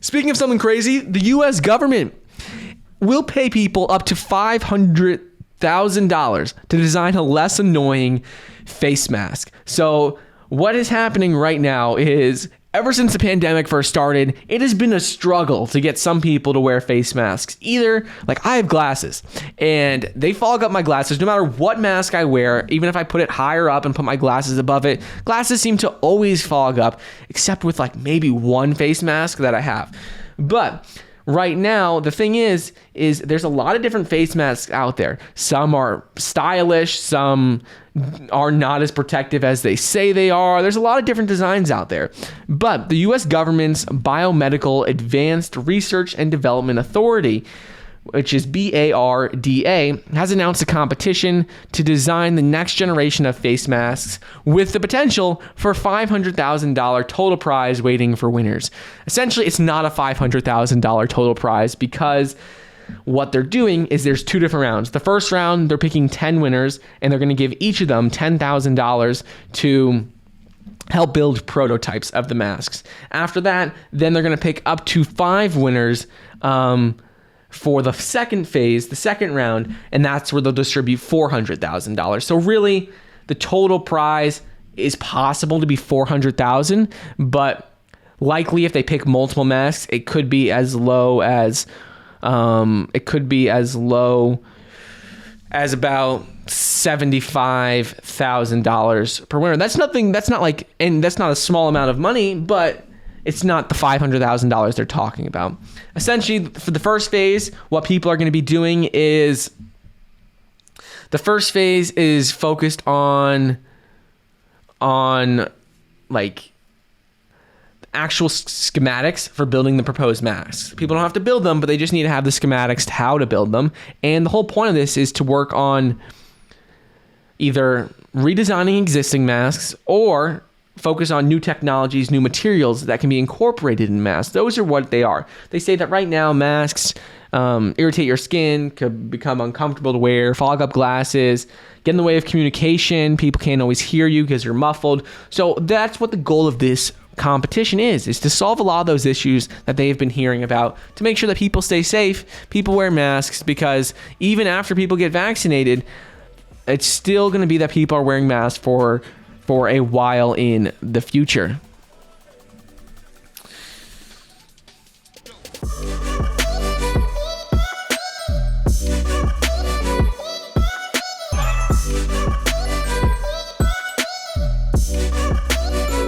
Speaking of something crazy, the U.S. government will pay people up to $500,000 to design a less annoying face mask. So what is happening right now is, ever since the pandemic first started, it has been a struggle to get some people to wear face masks. Either, like, I have glasses and they fog up my glasses no matter what mask I wear. Even if I put it higher up and put my glasses above it, glasses seem to always fog up, except with like maybe one face mask that I have. But right now, the thing is there's a lot of different face masks out there. Some are stylish, some are not as protective as they say they are. There's a lot of different designs out there. But the U.S. government's Biomedical Advanced Research and Development Authority, which is BARDA, has announced a competition to design the next generation of face masks with the potential for $500,000 total prize waiting for winners. Essentially, it's not a $500,000 total prize because what they're doing is there's two different rounds. The first round, they're picking 10 winners, and they're going to give each of them $10,000 to help build prototypes of the masks. After that, then they're going to pick up to 5 winners for the second phase, the second round, and that's where they'll distribute $400,000. So really, the total prize is possible to be $400,000, but likely if they pick multiple masks, it could be as low as about $75,000 per winner. That's not a small amount of money, but it's not the $500,000 they're talking about. Essentially, for the first phase, what people are going to be doing is, the first phase is focused on like actual schematics for building the proposed masks. People don't have to build them, but they just need to have the schematics to how to build them. And the whole point of this is to work on either redesigning existing masks or focus on new technologies, new materials that can be incorporated in masks. Those are what they are. They say that right now masks irritate your skin, could become uncomfortable to wear, fog up glasses, get in the way of communication. People can't always hear you because you're muffled. So that's what the goal of this competition is to solve a lot of those issues that they've been hearing about, to make sure that people stay safe, people wear masks, because even after people get vaccinated, it's still going to be that people are wearing masks for a while in the future.